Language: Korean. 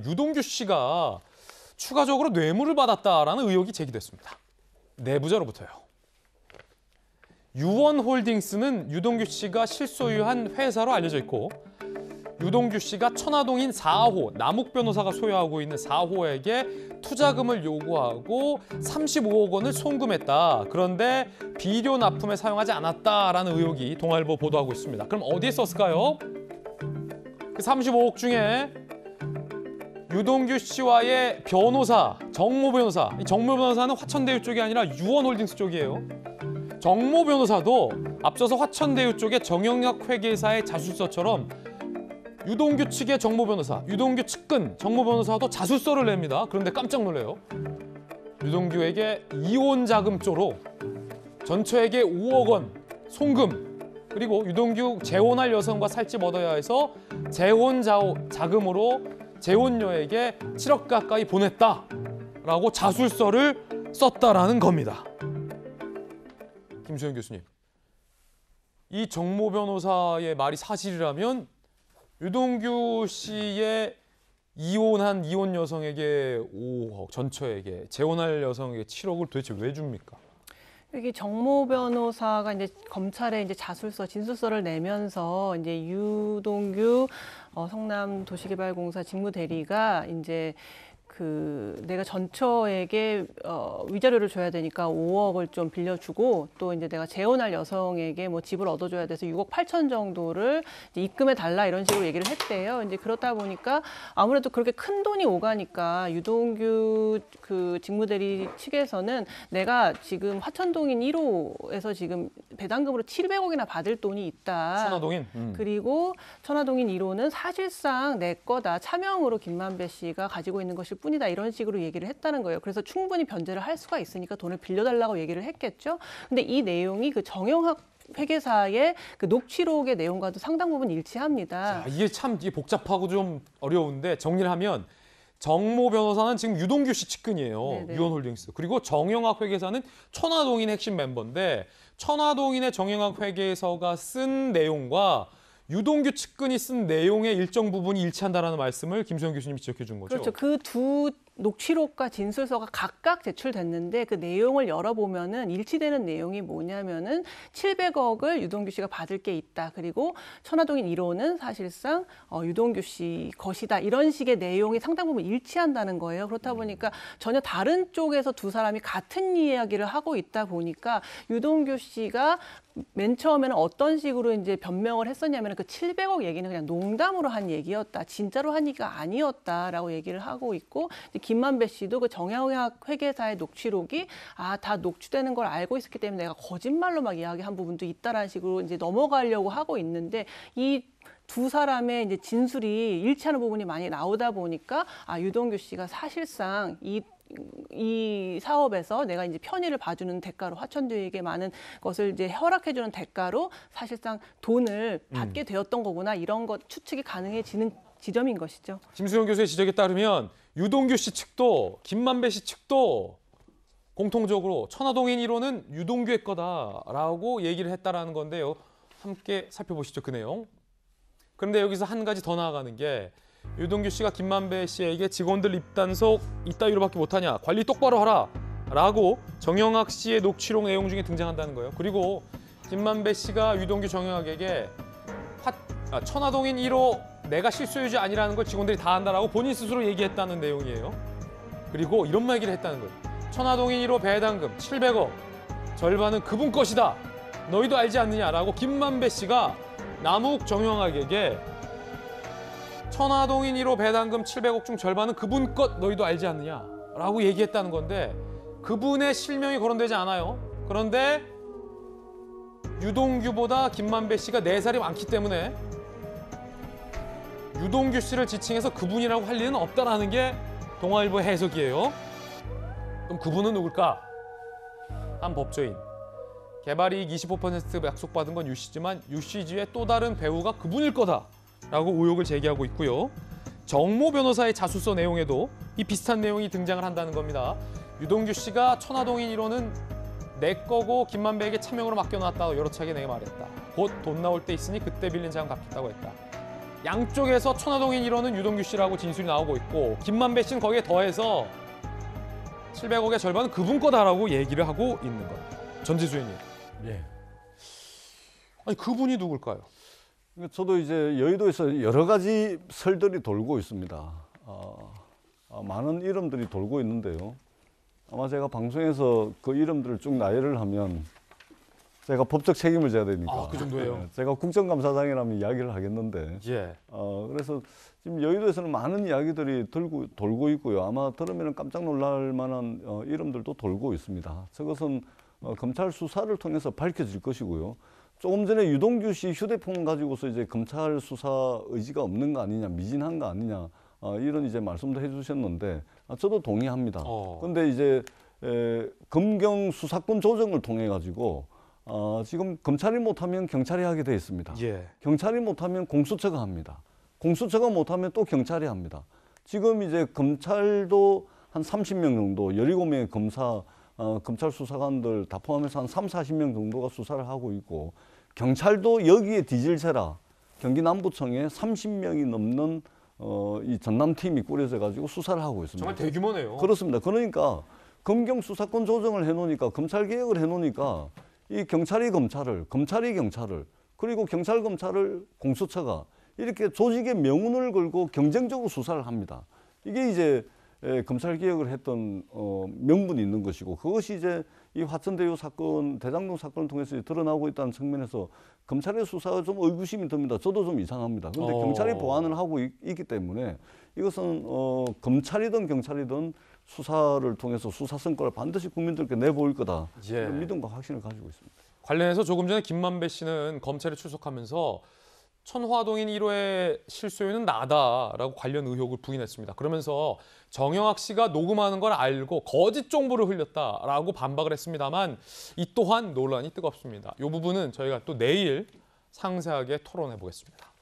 유동규 씨가 추가적으로 뇌물을 받았다라는 의혹이 제기됐습니다. 내부자로부터요. 유원홀딩스는 유동규 씨가 실소유한 회사로 알려져 있고 유동규 씨가 천화동인 4호, 남욱 변호사가 소유하고 있는 4호에게 투자금을 요구하고 35억 원을 송금했다. 그런데 비료 납품에 사용하지 않았다라는 의혹이 동아일보 보도하고 있습니다. 그럼 어디에 썼을까요? 그 35억 중에 유동규 씨와의 변호사, 정모 변호사. 이 정모 변호사는 화천대유 쪽이 아니라 유원홀딩스 쪽이에요. 정모 변호사도 앞서서 화천대유 쪽의 정영학 회계사의 자술서처럼 유동규 측의 정모 변호사, 유동규 측근 정모 변호사도 자술서를 냅니다. 그런데 깜짝 놀래요. 유동규에게 이혼 자금조로 전처에게 5억 원 송금, 그리고 유동규 재혼할 여성과 살집 얻어야 해서 재혼 자금으로 재혼녀에게 7억 가까이 보냈다라고 자술서를 썼다라는 겁니다. 김수현 교수님, 이 정모 변호사의 말이 사실이라면 유동규 씨의 이혼한 이혼 여성에게 5억, 전처에게 재혼할 여성에게 7억을 도대체 왜 줍니까? 여기 정모 변호사가 이제 검찰에 이제 자술서, 진술서를 내면서 이제 유동규 성남도시개발공사 직무대리가 이제 내가 전처에게 위자료를 줘야 되니까 5억을 좀 빌려주고 또 이제 내가 재혼할 여성에게 뭐 집을 얻어줘야 돼서 6억 8천 정도를 이제 입금해 달라 이런 식으로 얘기를 했대요. 이제 그렇다 보니까 아무래도 그렇게 큰 돈이 오가니까 유동규 그 직무대리 측에서는 내가 지금 화천동인 1호에서 지금 배당금으로 700억이나 받을 돈이 있다. 천화동인? 그리고 천화동인 1호는 사실상 내 거다. 차명으로 김만배 씨가 가지고 있는 것일 뿐이다. 이런 식으로 얘기를 했다는 거예요. 그래서 충분히 변제를 할 수가 있으니까 돈을 빌려달라고 얘기를 했겠죠. 근데 이 내용이 그 정영학 회계사의 그 녹취록의 내용과도 상당 부분 일치합니다. 자, 이게 복잡하고 좀 어려운데 정리를 하면 정모 변호사는 지금 유동규 씨 측근이에요. 유원홀딩스. 그리고 정영학 회계사는 천화동인 핵심 멤버인데 천화동인의 정영학 회계사가 쓴 내용과 유동규 측근이 쓴 내용의 일정 부분이 일치한다는 말씀을 김수현 교수님이 지적해 준 거죠. 그렇죠. 그 두 녹취록과 진술서가 각각 제출됐는데 그 내용을 열어보면은 일치되는 내용이 뭐냐면은 700억을 유동규 씨가 받을 게 있다. 그리고 천화동인 1호는 사실상 유동규 씨 것이다. 이런 식의 내용이 상당 부분 일치한다는 거예요. 그렇다 보니까 전혀 다른 쪽에서 두 사람이 같은 이야기를 하고 있다 보니까 유동규 씨가 맨 처음에는 어떤 식으로 이제 변명을 했었냐면 그 700억 얘기는 그냥 농담으로 한 얘기였다. 진짜로 한 얘기가 아니었다라고 얘기를 하고 있고 김만배 씨도 그 정영학 회계사의 녹취록이 다 녹취되는 걸 알고 있었기 때문에 내가 거짓말로 막 이야기한 부분도 있다라는 식으로 이제 넘어가려고 하고 있는데 이 두 사람의 이제 진술이 일치하는 부분이 많이 나오다 보니까 유동규 씨가 사실상 이 사업에서 내가 이제 편의를 봐주는 대가로 화천대유에게 많은 것을 이제 허락해주는 대가로 사실상 돈을 받게 되었던 거구나 이런 것 추측이 가능해지는 지점인 것이죠. 김수현 교수의 지적에 따르면 유동규 씨 측도 김만배 씨 측도 공통적으로 천화동인 1호는 유동규의 거다라고 얘기를 했다라는 건데요. 함께 살펴보시죠, 그 내용. 그런데 여기서 한 가지 더 나아가는 게 유동규 씨가 김만배 씨에게 직원들 입단속 이따위로밖에 못하냐, 관리 똑바로 하라 라고 정영학 씨의 녹취록 내용 중에 등장한다는 거예요. 그리고 김만배 씨가 유동규 정영학에게 천화동인 1호 내가 실소유주 아니라는 걸 직원들이 다 안다라고 본인 스스로 얘기했다는 내용이에요. 그리고 이런 얘기를 했다는 거예요. 천화동인 1호 배당금 700억 절반은 그분 것이다. 너희도 알지 않느냐라고 김만배 씨가 남욱 정영학에게 천화동인 1호 배당금 700억 중 절반은 그분 것 너희도 알지 않느냐라고 얘기했다는 건데 그분의 실명이 거론되지 않아요. 그런데 유동규보다 김만배 씨가 4살이 많기 때문에 유동규 씨를 지칭해서 그분이라고 할 리는 없다라는 게 동아일보의 해석이에요. 그럼 그분은 누굴까? 한 법조인. 개발이익 25% 약속받은 건 유 씨지만 유 씨주의 또 다른 배우가 그분일 거다라고 의혹을 제기하고 있고요. 정모 변호사의 자술서 내용에도 이 비슷한 내용이 등장을 한다는 겁니다. 유동규 씨가 천화동인 1호는 내 거고 김만배에게 차명으로 맡겨놨다고 여러 차례 내게 말했다. 곧 돈 나올 때 있으니 그때 빌린 자금 갚겠다고 했다. 양쪽에서 천화동인 1호는 유동규 씨라고 진술이 나오고 있고 김만배 씨는 거기에 더해서 700억의 절반은 그분 거다라고 얘기를 하고 있는 겁니다. 전지수 의원님. 예. 아니 그분이 누굴까요? 저도 이제 여의도에서 여러 가지 설들이 돌고 있습니다. 많은 이름들이 돌고 있는데요. 아마 제가 방송에서 그 이름들을 쭉 나열을 하면 제가 법적 책임을 져야 되니까. 그 정도예요? 네, 제가 국정감사장이라면 이야기를 하겠는데. 예. 그래서 지금 여의도에서는 많은 이야기들이 돌고 있고요. 아마 들으면 깜짝 놀랄 만한 이름들도 돌고 있습니다. 저것은 검찰 수사를 통해서 밝혀질 것이고요. 조금 전에 유동규 씨 휴대폰 가지고서 이제 검찰 수사 의지가 없는 거 아니냐, 미진한 거 아니냐, 이런 이제 말씀도 해주셨는데, 저도 동의합니다. 그런데 이제 검경 수사권 조정을 통해 가지고 지금 검찰이 못하면 경찰이 하게 돼 있습니다. 예. 경찰이 못하면 공수처가 합니다. 공수처가 못하면 또 경찰이 합니다. 지금 이제 검찰도 한 30명 정도, 17명의 검찰 수사관들 다 포함해서 한 40명 정도가 수사를 하고 있고, 경찰도 여기에 뒤질세라 경기 남부청에 30명이 넘는 이 전남팀이 꾸려져 가지고 수사를 하고 있습니다. 정말 대규모네요. 그렇습니다. 그러니까 검경 수사권 조정을 해놓으니까, 검찰 개혁을 해놓으니까 이 경찰이 검찰을, 검찰이 경찰을, 그리고 경찰 검찰을 공수처가 이렇게 조직의 명운을 걸고 경쟁적으로 수사를 합니다. 이게 이제 검찰 개혁을 했던 명분이 있는 것이고, 그것이 이제 이 화천대유 사건, 대장동 사건을 통해서 드러나고 있다는 측면에서 검찰의 수사가 좀 의구심이 듭니다. 저도 좀 이상합니다. 그런데 경찰이 보완을 하고 있기 때문에 이것은 검찰이든 경찰이든 수사를 통해서 수사 성과를 반드시 국민들께 내보일 거다. 예. 이런 믿음과 확신을 가지고 있습니다. 관련해서 조금 전에 김만배 씨는 검찰에 출석하면서 천화동인 1호의 실소유는 나다라고 관련 의혹을 부인했습니다. 그러면서 정영학 씨가 녹음하는 걸 알고 거짓 정보를 흘렸다라고 반박을 했습니다만 이 또한 논란이 뜨겁습니다. 이 부분은 저희가 또 내일 상세하게 토론해 보겠습니다.